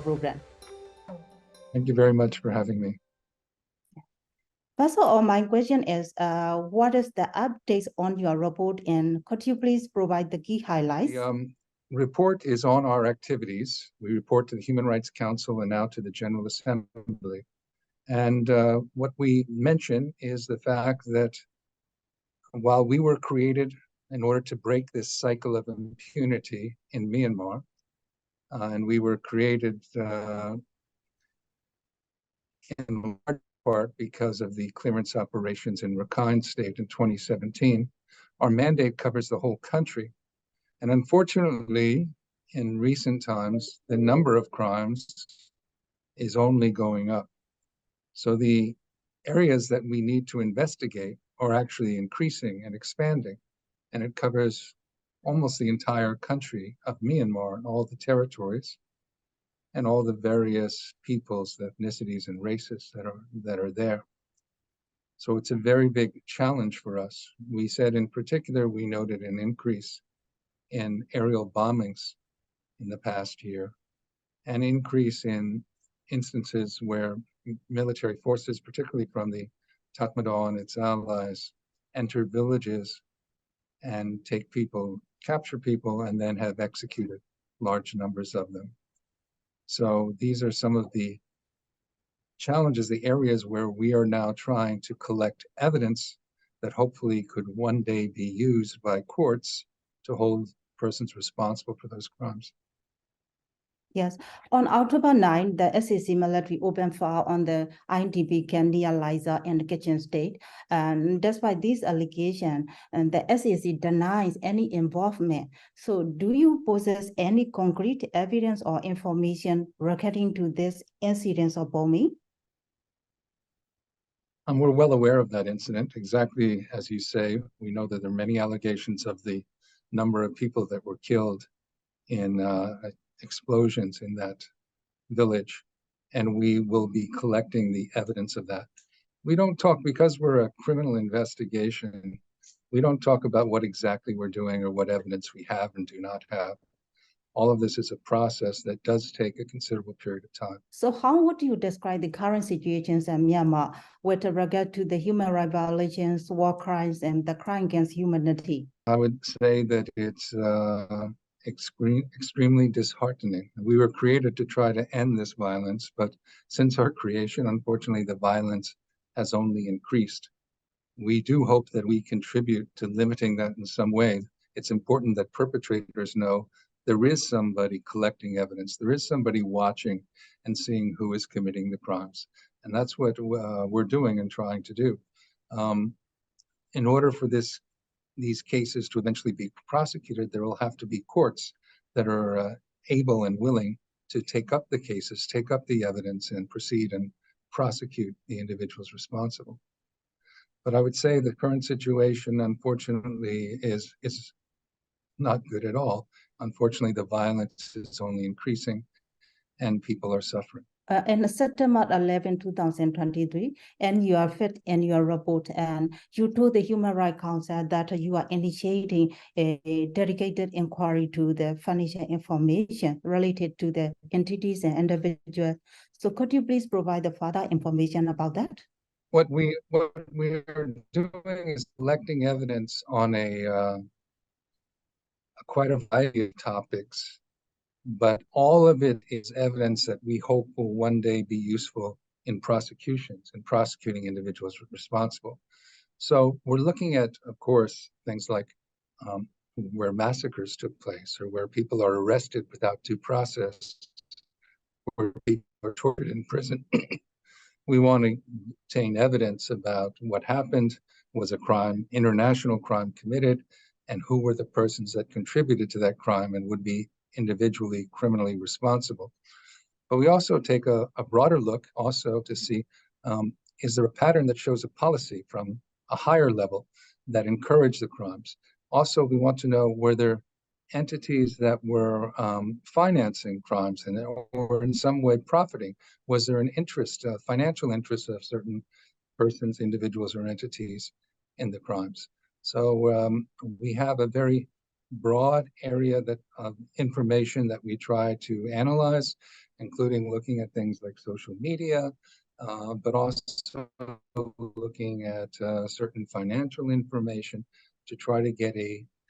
program. Thank you very much for having me. First of all, my question is, what is the updates on your report, and could you please provide the key highlights? The report is on our activities. We report to the Human Rights Council and now to the General Assembly. And what we mention is the fact that while we were created in order to break this cycle of impunity in Myanmar, and we were created in large part because of the clearance operations in Rakhine State in 2017, our mandate covers the whole country. And unfortunately, in recent times, the number of crimes is only going up. So the areas that we need to investigate are actually increasing and expanding. And it covers almost the entire country of Myanmar and all the territories and all the various peoples, ethnicities, and races that are there. So it's a very big challenge for us. We said in particular, we noted an increase in aerial bombings in the past year, an increase in instances where military forces, particularly from the Tatmadaw and its allies, enter villages and take people, capture people, and then have executed large numbers of them. So these are some of the challenges, the areas where we are now trying to collect evidence that hopefully could one day be used by courts to hold persons responsible for those crimes. Yes. On October 9, the SAC military opened fire on the INTP camp near Liza and Koumjian state. And despite this allegation, and the SAC denies any involvement. So do you possess any concrete evidence or information relating to this incident of bombing? We're well aware of that incident. Exactly as you say, we know that there are many allegations of the number of people that were killed in explosions in that village, and we will be collecting the evidence of that. We don't talk, because we're a criminal investigation, we don't talk about what exactly we're doing or what evidence we have and do not have. All of this is a process that does take a considerable period of time. So how would you describe the current situations in Myanmar with regard to the human rights violations, war crimes, and the crime against humanity? I would say that it's extremely disheartening. We were created to try to end this violence, but since our creation, unfortunately, the violence has only increased. We do hope that we contribute to limiting that in some way. It's important that perpetrators know there is somebody collecting evidence, there is somebody watching and seeing who is committing the crimes. And that's what we're doing and trying to do. In order for these cases to eventually be prosecuted, there will have to be courts that are able and willing to take up the cases, take up the evidence, and proceed and prosecute the individuals responsible. But I would say the current situation, unfortunately, is not good at all. Unfortunately, the violence is only increasing and people are suffering. In September 11, 2023, and you are fit in your report, and you told the Human Rights Council that you are initiating a dedicated inquiry to the financial information related to the entities and individuals. So could you please provide the further information about that? What we are doing is collecting evidence on quite a variety of topics, but all of it is evidence that we hope will one day be useful in prosecutions and prosecuting individuals responsible. So we're looking at, of course, things like where massacres took place or where people are arrested without due process, where people are tortured in prison. We want to obtain evidence about what happened, was a crime, international crime committed, and who were the persons that contributed to that crime and would be individually criminally responsible. But we also take a broader look also to see, is there a pattern that shows a policy from a higher level that encouraged the crimes? Also, we want to know, were there entities that were financing crimes and or in some way profiting? Was there an interest, a financial interest of certain persons, individuals, or entities in the crimes? So we have a very broad area of information that we try to analyze, including looking at things like social media, but also looking at certain financial information to try to get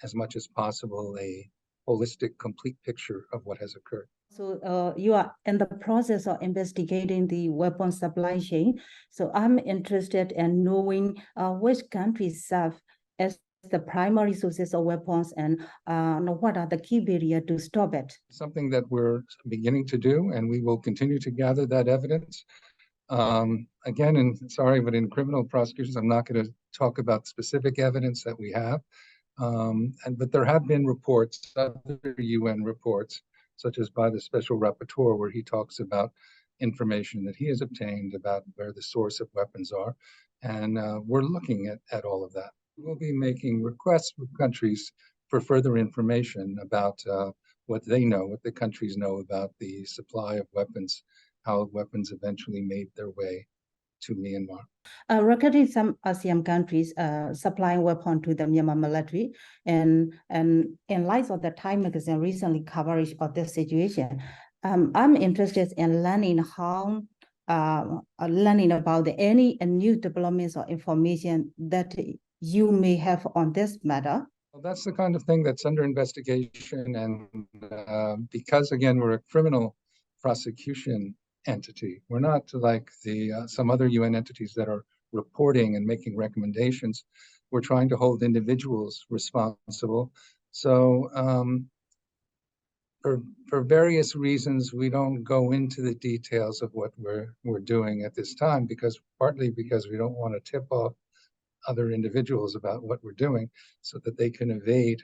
as much as possible, a holistic, complete picture of what has occurred. So you are in the process of investigating the weapon supply chain. So I'm interested in knowing which countries serve as the primary sources of weapons and what are the key barriers to stop it. Something that we're beginning to do, and we will continue to gather that evidence. Again, and sorry, but in criminal prosecutions, I'm not going to talk about specific evidence that we have. But there have been reports, other UN reports, such as by the Special Rapporteur, where he talks about information that he has obtained about where the source of weapons are. And we're looking at all of that. We'll be making requests from countries for further information about what they know, what the countries know about the supply of weapons, how weapons eventually made their way to Myanmar. Regarding some ASEAN countries supplying weapons to the Myanmar military, and in light of the Time magazine recently coverage of this situation, I'm interested in learning learning about any new developments or information that you may have on this matter. Well, that's the kind of thing that's under investigation, and because again we're a criminal prosecution entity, we're not like some other UN entities that are reporting and making recommendations. We're trying to hold individuals responsible. So for various reasons, we don't go into the details of what we're doing at this time, partly because we don't want to tip off other individuals about what we're doing so that they can evade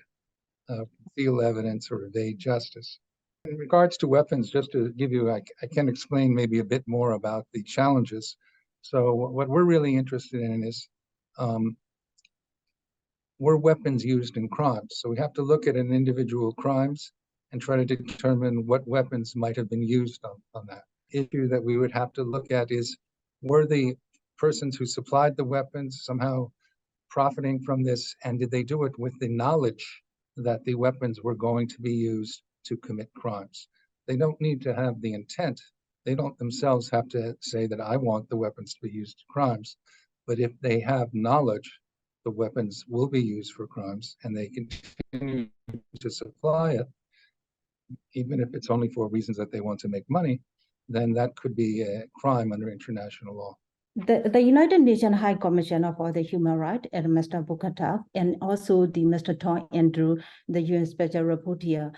conceal evidence or evade justice. In regards to weapons, just to give you, I can explain maybe a bit more about the challenges. So what we're really interested in is, were weapons used in crimes? So we have to look at an individual crimes and try to determine what weapons might have been used on that. Issue that we would have to look at is, were the persons who supplied the weapons somehow profiting from this, and did they do it with the knowledge that the weapons were going to be used to commit crimes? They don't need to have the intent. They don't themselves have to say that I want the weapons to be used in crimes. But if they have knowledge the weapons will be used for crimes and they continue to supply it, even if it's only for reasons that they want to make money, then that could be a crime under international law. The United Nations High Commissioner for the Human Rights, Mr. Bukata, and also the Mr. Tom Andrew, the UN Special Rapporteur,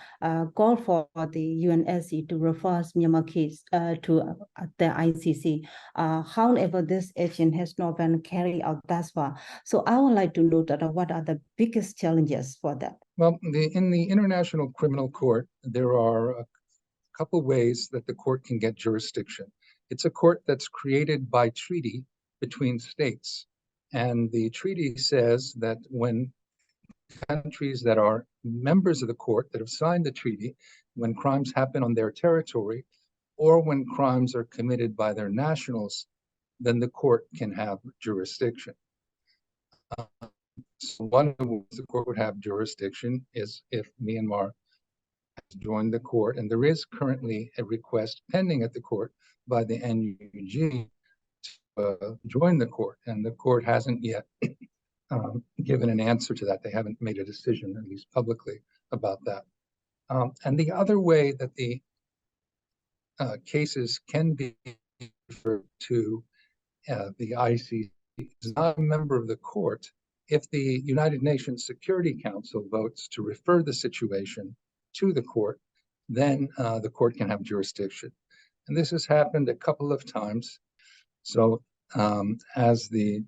called for the UNSC to refer Myanmar case to the ICC. However, this action has not been carried out thus far. So I would like to know that what are the biggest challenges for that? Well, in the International Criminal Court, there are a couple ways that the court can get jurisdiction. It's a court that's created by treaty between states. And the treaty says that when countries that are members of the court that have signed the treaty, when crimes happen on their territory, or when crimes are committed by their nationals, then the court can have jurisdiction. So one of the ways the court would have jurisdiction is if Myanmar has joined the court, and there is currently a request pending at the court by the NUG to join the court, and the court hasn't yet given an answer to that. They haven't made a decision, at least publicly, about that. And the other way that the cases can be referred to the ICC is not a member of the court. If the United Nations Security Council votes to refer the situation to the court, then the court can have jurisdiction. And this has happened a couple of times. So as the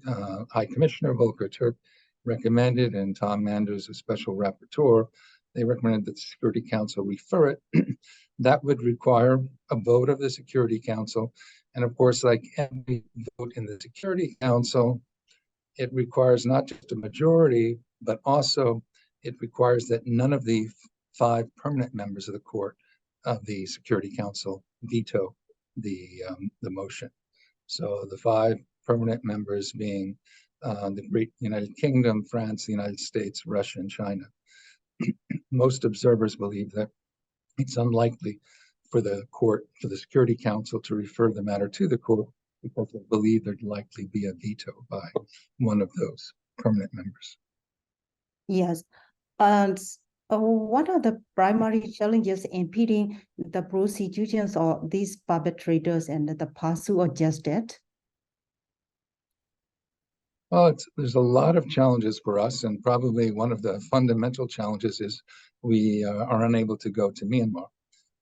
High Commissioner Volker Turk recommended, and Tom Manders, a special rapporteur, they recommended that the Security Council refer it. That would require a vote of the Security Council. And of course, like every vote in the Security Council, it requires not just a majority, but also it requires that none of the 5 permanent members of the court of the Security Council veto the motion. So the 5 permanent members being the Great United Kingdom, France, the United States, Russia, and China. most observers believe that it's unlikely for the Security Council to refer the matter to the court because they believe there'd likely be a veto by one of those permanent members. Yes. And what are the primary challenges impeding the prosecutions of these perpetrators and the pursuit of justice? Well, there's a lot of challenges for us, and probably one of the fundamental challenges is we are unable to go to Myanmar.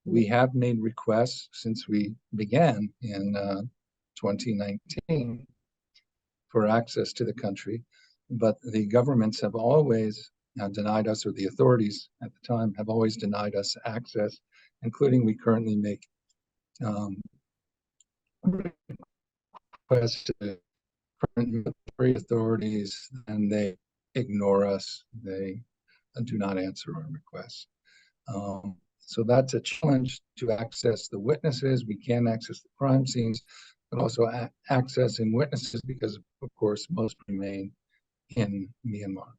We have made requests since we began in 2019 for access to the country, but the governments have always denied us, or the authorities at the time have always denied us access, including we currently make requests to current military authorities, and they ignore us. They do not answer our requests. So that's a challenge to access the witnesses. We can access the crime scenes, but also accessing witnesses because, of course, most remain in Myanmar.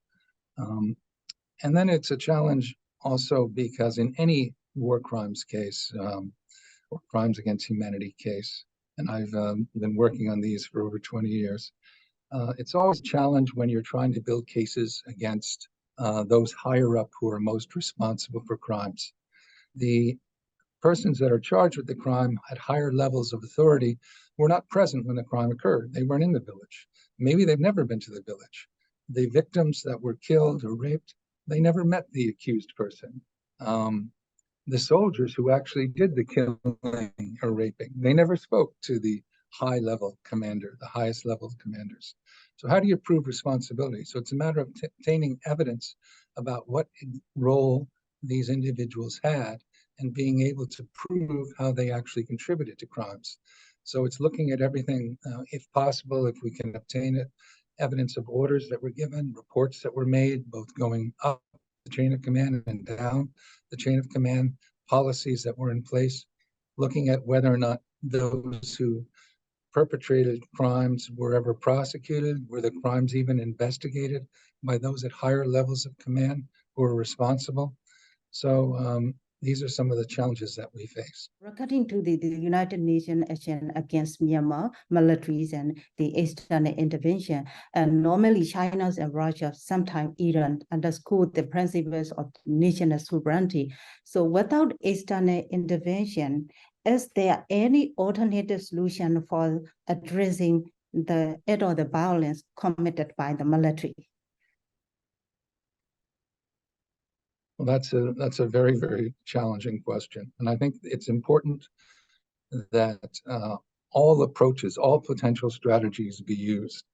And then it's a challenge also because in any war crimes case, or crimes against humanity case, and I've been working on these for over 20 years, it's always a challenge when you're trying to build cases against those higher up who are most responsible for crimes. The persons that are charged with the crime at higher levels of authority were not present when the crime occurred. They weren't in the village. Maybe they've never been to the village. The victims that were killed or raped, they never met the accused person. The soldiers who actually did the killing or raping, they never spoke to the high level commander, the highest level of commanders. So how do you prove responsibility? So it's a matter of obtaining evidence about what role these individuals had and being able to prove how they actually contributed to crimes. So it's looking at everything, if possible, if we can obtain it, evidence of orders that were given, reports that were made, both going up the chain of command and down the chain of command, policies that were in place, looking at whether or not those who perpetrated crimes were ever prosecuted, were the crimes even investigated by those at higher levels of command who were responsible. So these are some of the challenges that we face. According to the United Nations action against Myanmar militaries and the external intervention, and normally China and Russia, sometimes Iran, underscore the principles of national sovereignty. So without external intervention, is there any alternative solution for addressing the act or the violence committed by the military? Well, that's a very, very challenging question. And I think it's important that all approaches, all potential strategies be used,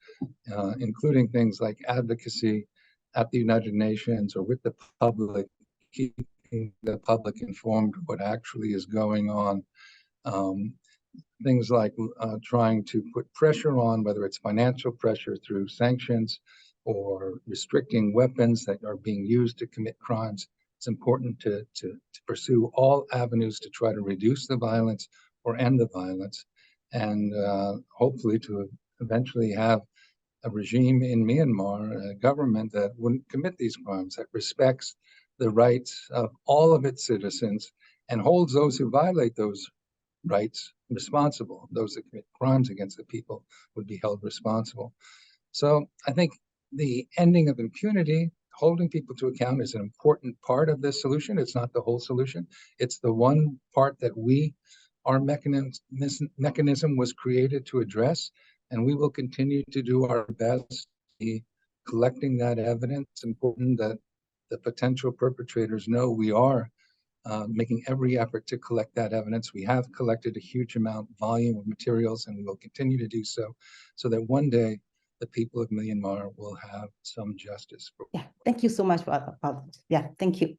including things like advocacy at the United Nations or with the public, keeping the public informed of what actually is going on. Things like trying to put pressure on, whether it's financial pressure through sanctions or restricting weapons that are being used to commit crimes. It's important to pursue all avenues to try to reduce the violence or end the violence, and hopefully to eventually have a regime in Myanmar, a government that wouldn't commit these crimes, that respects the rights of all of its citizens and holds those who violate those rights responsible. Those that commit crimes against the people would be held responsible. So I think the ending of impunity, holding people to account, is an important part of this solution. It's not the whole solution. It's the one part that our mechanism was created to address, and we will continue to do our best collecting that evidence. It's important that the potential perpetrators know we are making every effort to collect that evidence. We have collected a huge volume of materials, and we will continue to do so, so that one day the people of Myanmar will have some justice. Yeah, thank you so much for that. Yeah, thank you.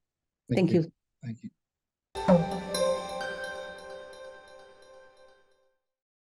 Thank you. Thank you.